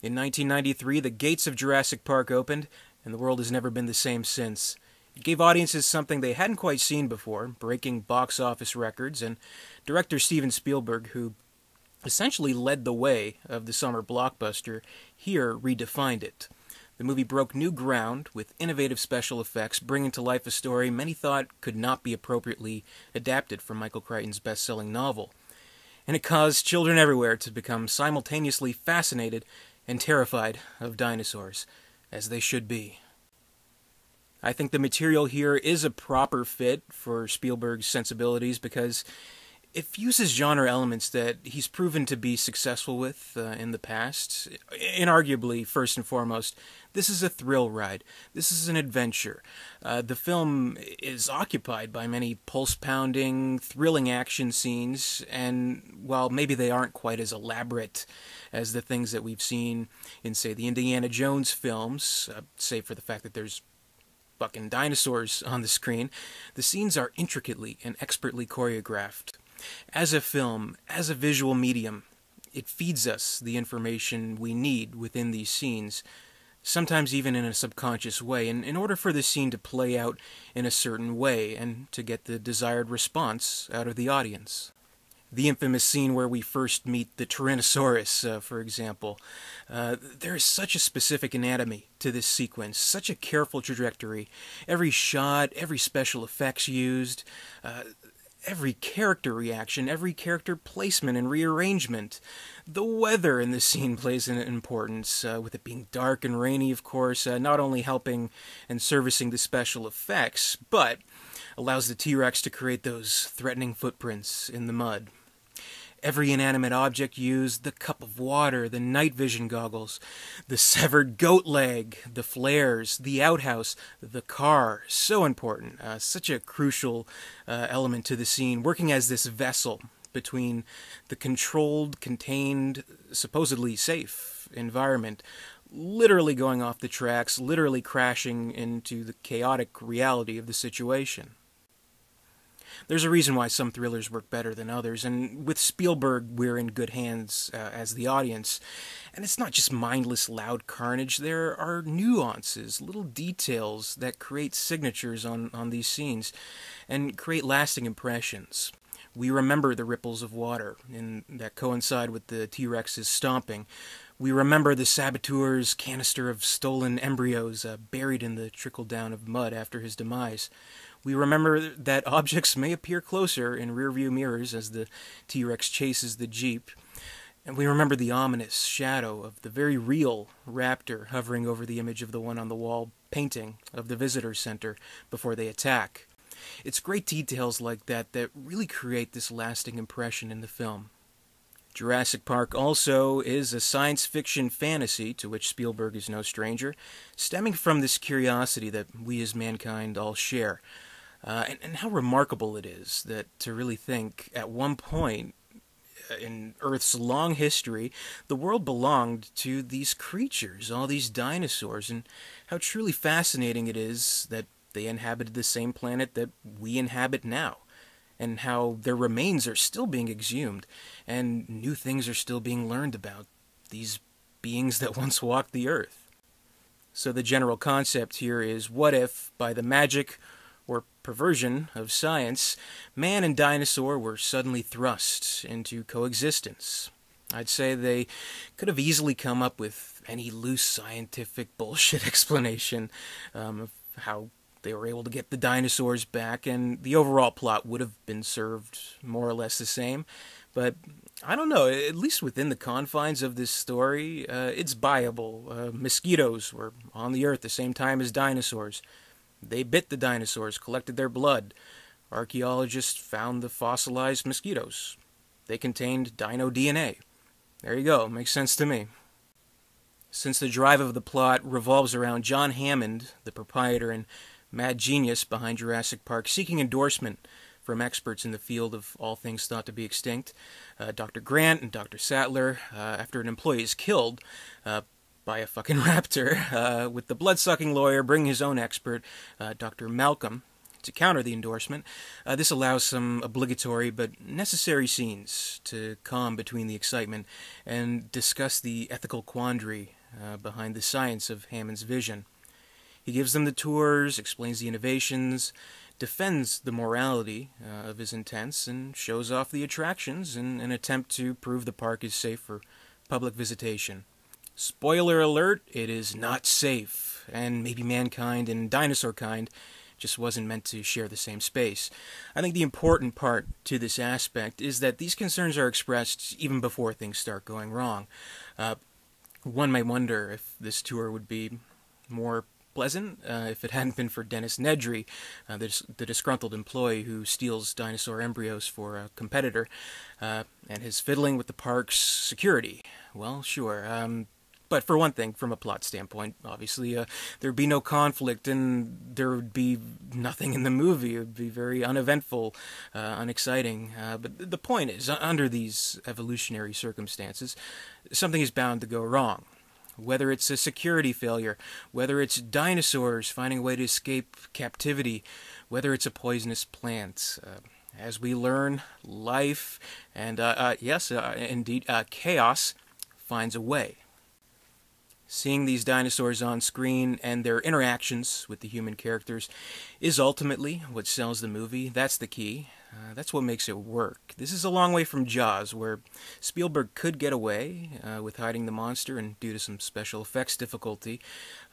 In 1993, the gates of Jurassic Park opened, and the world has never been the same since. It gave audiences something they hadn't quite seen before, breaking box office records, and director Steven Spielberg, who essentially led the way of the summer blockbuster, here redefined it. The movie broke new ground with innovative special effects, bringing to life a story many thought could not be appropriately adapted from Michael Crichton's best-selling novel. And it caused children everywhere to become simultaneously fascinated and terrified of dinosaurs, as they should be. I think the material here is a proper fit for Spielberg's sensibilities because it fuses genre elements that he's proven to be successful with in the past. Inarguably, first and foremost, this is a thrill ride. This is an adventure. The film is occupied by many pulse-pounding, thrilling action scenes, and while maybe they aren't quite as elaborate as the things that we've seen in, say, the Indiana Jones films, save for the fact that there's fucking dinosaurs on the screen, the scenes are intricately and expertly choreographed. As a film, as a visual medium, it feeds us the information we need within these scenes, sometimes even in a subconscious way, and in order for the scene to play out in a certain way and to get the desired response out of the audience. The infamous scene where we first meet the Tyrannosaurus, for example. There is such a specific anatomy to this sequence, such a careful trajectory. Every shot, every special effects used, every character reaction, every character placement and rearrangement. The weather in this scene plays an importance, with it being dark and rainy, of course, not only helping and servicing the special effects, but allows the T-Rex to create those threatening footprints in the mud. Every inanimate object used, the cup of water, the night vision goggles, the severed goat leg, the flares, the outhouse, the car, so important. Such a crucial element to the scene, working as this vessel between the controlled, contained, supposedly safe environment, literally going off the tracks, literally crashing into the chaotic reality of the situation. There's a reason why some thrillers work better than others, and with Spielberg, we're in good hands as the audience. And it's not just mindless, loud carnage. There are nuances, little details that create signatures on these scenes and create lasting impressions. We remember the ripples of water that coincide with the T-Rex's stomping. We remember the saboteur's canister of stolen embryos buried in the trickle-down of mud after his demise. We remember that objects may appear closer in rearview mirrors as the T-Rex chases the Jeep. And we remember the ominous shadow of the very real raptor hovering over the image of the one on the wall painting of the visitor center before they attack. It's great details like that that really create this lasting impression in the film. Jurassic Park also is a science fiction fantasy to which Spielberg is no stranger, stemming from this curiosity that we as mankind all share. And how remarkable it is that to really think at one point in Earth's long history, the world belonged to these creatures, all these dinosaurs, and how truly fascinating it is that they inhabited the same planet that we inhabit now, and how their remains are still being exhumed, and new things are still being learned about these beings that once walked the Earth. So the general concept here is, what if, by the magic or perversion of science, man and dinosaur were suddenly thrust into coexistence? I'd say they could have easily come up with any loose scientific bullshit explanation of how they were able to get the dinosaurs back, and the overall plot would have been served more or less the same. But I don't know, at least within the confines of this story, it's buyable. Mosquitoes were on the Earth the same time as dinosaurs. They bit the dinosaurs, collected their blood. Archaeologists found the fossilized mosquitoes. They contained dino DNA. There you go, makes sense to me. Since the drive of the plot revolves around John Hammond, the proprietor and mad genius behind Jurassic Park, seeking endorsement from experts in the field of all things thought to be extinct, Dr. Grant and Dr. Sattler, after an employee is killed by a fucking raptor, with the blood-sucking lawyer bringing his own expert, Dr. Malcolm, To counter the endorsement, this allows some obligatory but necessary scenes to calm between the excitement and discuss the ethical quandary behind the science of Hammond's vision. He gives them the tours, explains the innovations, defends the morality of his intents, and shows off the attractions in an attempt to prove the park is safe for public visitation. Spoiler alert, it is not safe, and maybe mankind and dinosaur kind just wasn't meant to share the same space. I think the important part to this aspect is that these concerns are expressed even before things start going wrong. One might wonder if this tour would be more pleasant if it hadn't been for Dennis Nedry, the disgruntled employee who steals dinosaur embryos for a competitor, and his fiddling with the park's security. Well, sure. But for one thing, from a plot standpoint, obviously, there'd be no conflict and there would be nothing in the movie. It would be very uneventful, unexciting. But the point is, under these evolutionary circumstances, something is bound to go wrong. Whether it's a security failure, whether it's dinosaurs finding a way to escape captivity, whether it's a poisonous plant. As we learn, life and, indeed, chaos finds a way. Seeing these dinosaurs on screen and their interactions with the human characters is ultimately what sells the movie. That's the key. That's what makes it work. This is a long way from Jaws, where Spielberg could get away with hiding the monster, and due to some special effects difficulty,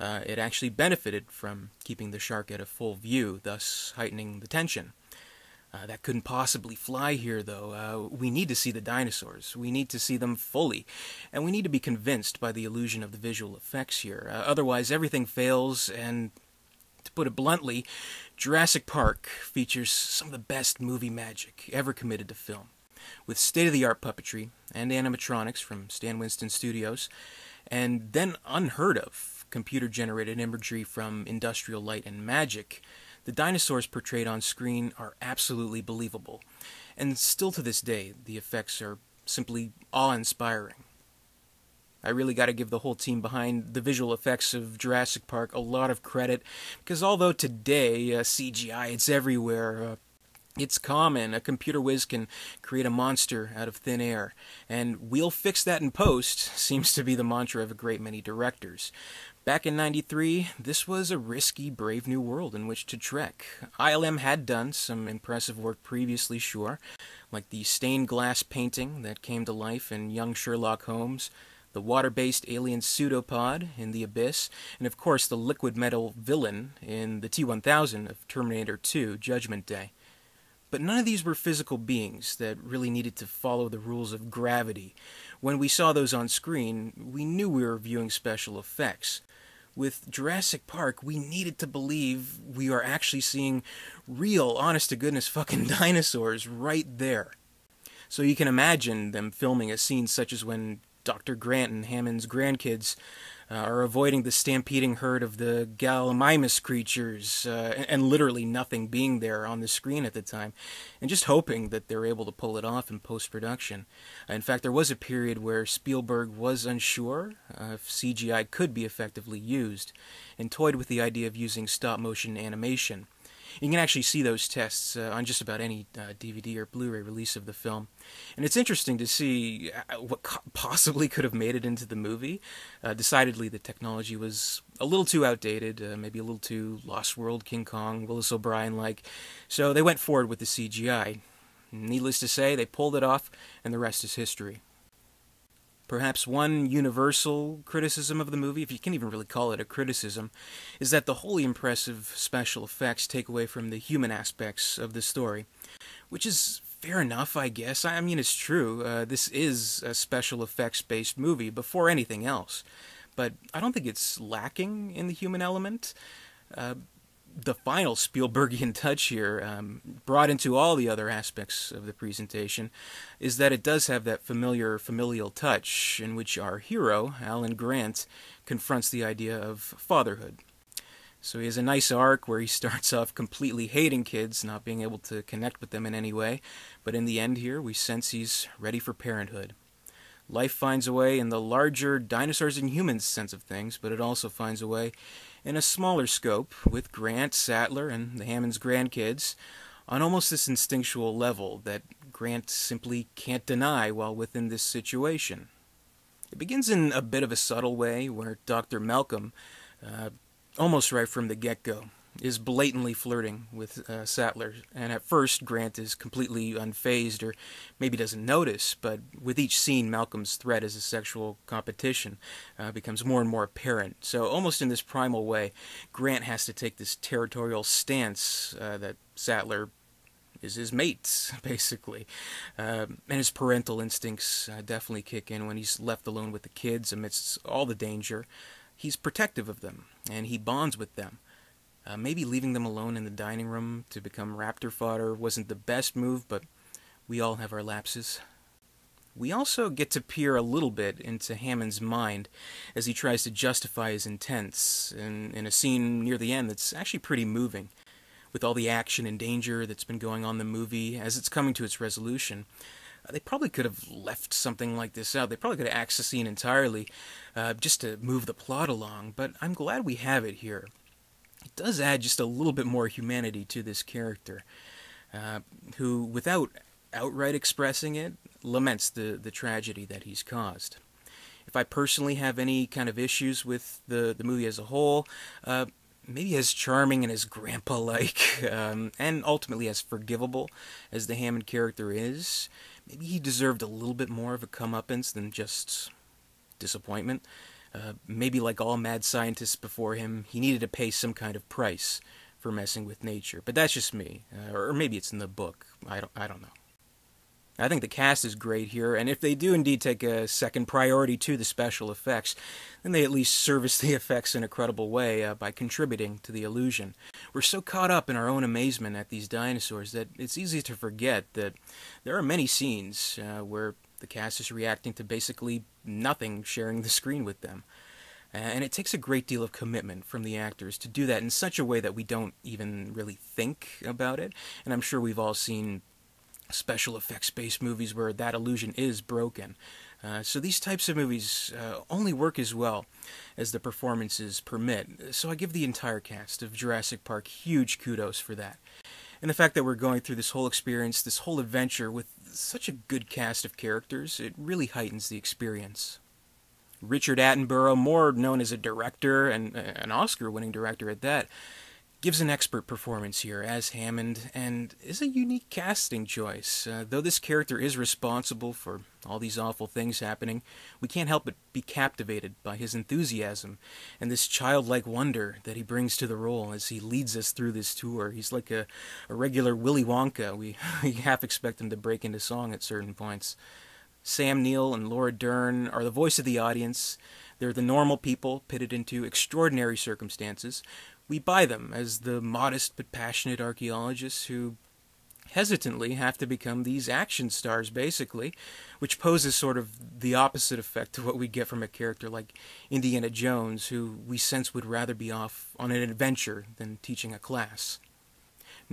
it actually benefited from keeping the shark at a full view, thus heightening the tension. That couldn't possibly fly here, though. We need to see the dinosaurs. We need to see them fully. And we need to be convinced by the illusion of the visual effects here. Otherwise, everything fails, and to put it bluntly, Jurassic Park features some of the best movie magic ever committed to film. With state-of-the-art puppetry and animatronics from Stan Winston Studios, and then unheard of computer-generated imagery from Industrial Light and Magic, the dinosaurs portrayed on screen are absolutely believable, and still to this day, the effects are simply awe-inspiring. I really got to give the whole team behind the visual effects of Jurassic Park a lot of credit, because although today CGI, it's everywhere, it's common. A computer whiz can create a monster out of thin air, and we'll fix that in post seems to be the mantra of a great many directors. Back in '93, this was a risky, brave new world in which to trek. ILM had done some impressive work previously, sure, like the stained glass painting that came to life in Young Sherlock Holmes, the water-based alien pseudopod in The Abyss, and of course the liquid metal villain in the T-1000 of Terminator 2, Judgment Day. But none of these were physical beings that really needed to follow the rules of gravity. When we saw those on screen, we knew we were viewing special effects. With Jurassic Park, we needed to believe we are actually seeing real, honest-to-goodness fucking dinosaurs right there. So you can imagine them filming a scene such as when Dr. Grant and Hammond's grandkids are avoiding the stampeding herd of the Gallimimus creatures, and literally nothing being there on the screen at the time, and just hoping that they're able to pull it off in post-production. In fact, there was a period where Spielberg was unsure if CGI could be effectively used, and toyed with the idea of using stop-motion animation. You can actually see those tests on just about any DVD or Blu-ray release of the film. And it's interesting to see what possibly could have made it into the movie. Decidedly, the technology was a little too outdated, maybe a little too Lost World, King Kong, Willis O'Brien-like. So they went forward with the CGI. Needless to say, they pulled it off, and the rest is history. Perhaps one universal criticism of the movie, if you can even really call it a criticism, is that the wholly impressive special effects take away from the human aspects of the story. Which is fair enough, I guess. I mean, it's true. This is a special effects-based movie before anything else. But I don't think it's lacking in the human element. The final Spielbergian touch here, brought into all the other aspects of the presentation, is that it does have that familial touch in which our hero, Alan Grant, confronts the idea of fatherhood. So he has a nice arc where he starts off completely hating kids, not being able to connect with them in any way, but in the end here we sense he's ready for parenthood. Life finds a way in the larger dinosaurs and humans sense of things, but it also finds a way In a smaller scope, with Grant, Sattler, and the Hammond's grandkids, on almost this instinctual level that Grant simply can't deny while within this situation. It begins in a bit of a subtle way, where Dr. Malcolm, almost right from the get-go, is blatantly flirting with Sattler, and at first Grant is completely unfazed or maybe doesn't notice, but with each scene Malcolm's threat as a sexual competition becomes more and more apparent. So almost in this primal way, Grant has to take this territorial stance that Sattler is his mate, basically. And his parental instincts definitely kick in when he's left alone with the kids amidst all the danger. He's protective of them, and he bonds with them. Maybe leaving them alone in the dining room to become raptor fodder wasn't the best move, but we all have our lapses. We also get to peer a little bit into Hammond's mind as he tries to justify his intents in a scene near the end that's actually pretty moving. With all the action and danger that's been going on in the movie as it's coming to its resolution, they probably could have left something like this out. They probably could have axed the scene entirely just to move the plot along, but I'm glad we have it here. It does add just a little bit more humanity to this character, who, without outright expressing it, laments the tragedy that he's caused. If I personally have any kind of issues with the movie as a whole, maybe as charming and as grandpa-like, and ultimately as forgivable as the Hammond character is, maybe he deserved a little bit more of a comeuppance than just disappointment. Maybe like all mad scientists before him, he needed to pay some kind of price for messing with nature. But that's just me. Or maybe it's in the book. I don't know. I think the cast is great here, and if they do indeed take a second priority to the special effects, then they at least service the effects in a credible way by contributing to the illusion. We're so caught up in our own amazement at these dinosaurs that it's easy to forget that there are many scenes where the cast is reacting to basically nothing sharing the screen with them. And it takes a great deal of commitment from the actors to do that in such a way that we don't even really think about it. And I'm sure we've all seen special effects-based movies where that illusion is broken. So these types of movies only work as well as the performances permit. So I give the entire cast of Jurassic Park huge kudos for that. And the fact that we're going through this whole experience, this whole adventure with such a good cast of characters, it really heightens the experience. Richard Attenborough, more known as a director and an Oscar-winning director at that, gives an expert performance here as Hammond, and is a unique casting choice. Though this character is responsible for all these awful things happening, we can't help but be captivated by his enthusiasm and this childlike wonder that he brings to the role as he leads us through this tour. He's like a regular Willy Wonka. We half expect him to break into song at certain points. Sam Neill and Laura Dern are the voice of the audience. They're the normal people pitted into extraordinary circumstances. We buy them as the modest but passionate archaeologists who hesitantly have to become these action stars, basically, which poses sort of the opposite effect to what we get from a character like Indiana Jones, who we sense would rather be off on an adventure than teaching a class.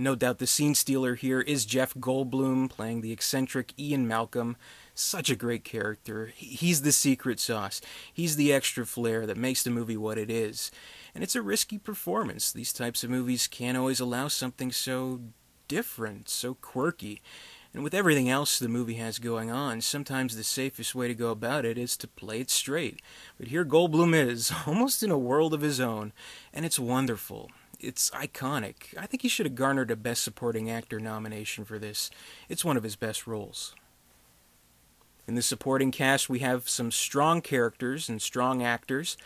No doubt the scene stealer here is Jeff Goldblum, playing the eccentric Ian Malcolm. Such a great character. He's the secret sauce. He's the extra flair that makes the movie what it is. And it's a risky performance. These types of movies can't always allow something so different, so quirky. And with everything else the movie has going on, sometimes the safest way to go about it is to play it straight. But here Goldblum is, almost in a world of his own, and it's wonderful. It's iconic. I think he should have garnered a Best Supporting Actor nomination for this. It's one of his best roles. In the supporting cast, we have some strong characters and strong actors.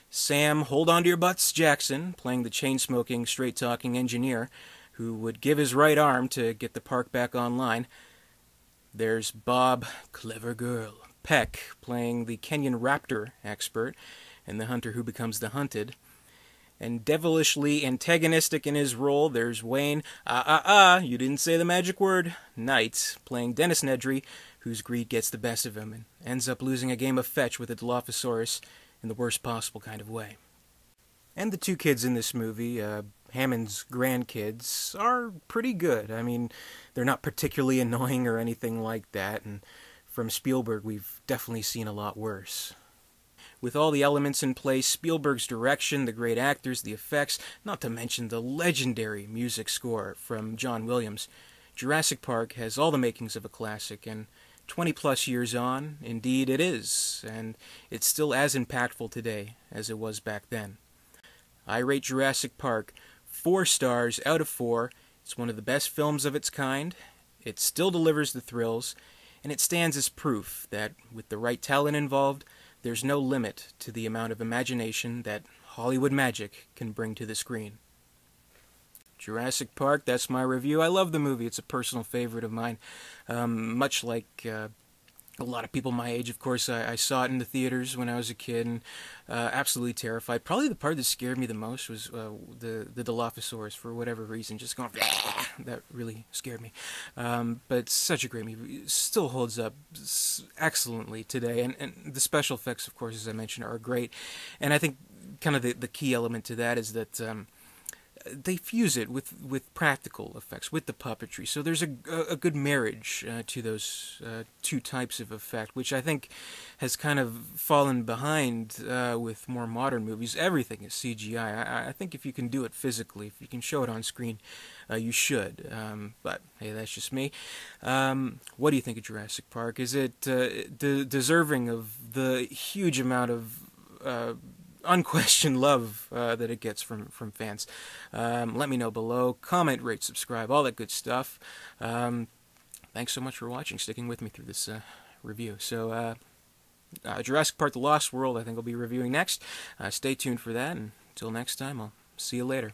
Sam Hold On To Your Butts Jackson, playing the chain-smoking, straight-talking engineer who would give his right arm to get the park back online. There's Bob Clever Girl Peck, playing the Kenyan raptor expert and the hunter who becomes the hunted. And devilishly antagonistic in his role, there's Wayne, you didn't say the magic word, Knight, playing Dennis Nedry, whose greed gets the best of him and ends up losing a game of fetch with a Dilophosaurus in the worst possible kind of way. And the two kids in this movie, Hammond's grandkids, are pretty good. I mean, they're not particularly annoying or anything like that, and from Spielberg we've definitely seen a lot worse. With all the elements in place, Spielberg's direction, the great actors, the effects, not to mention the legendary music score from John Williams, Jurassic Park has all the makings of a classic, and 20 plus years on, indeed it is, and it's still as impactful today as it was back then. I rate Jurassic Park 4 stars out of 4. It's one of the best films of its kind. It still delivers the thrills, and it stands as proof that with the right talent involved, there's no limit to the amount of imagination that Hollywood magic can bring to the screen. Jurassic Park, that's my review. I love the movie. It's a personal favorite of mine. Much like a lot of people my age, of course, I saw it in the theaters when I was a kid, and absolutely terrified. Probably the part that scared me the most was the Dilophosaurus, for whatever reason, just going, that really scared me. But it's such a great movie. It still holds up excellently today, and the special effects, of course, as I mentioned, are great. And I think kind of the key element to that is that they fuse it with practical effects, with the puppetry. So there's a good marriage to those two types of effect, which I think has kind of fallen behind with more modern movies. Everything is CGI. I think if you can do it physically, if you can show it on screen, you should. But hey, that's just me. What do you think of Jurassic Park? Is it deserving of the huge amount of unquestioned love that it gets from fans? Let me know below. Comment, rate, subscribe, all that good stuff. Thanks so much for watching, sticking with me through this review. So Jurassic Park: The Lost World, I think I'll be reviewing next. Stay tuned for that, and until next time, I'll see you later.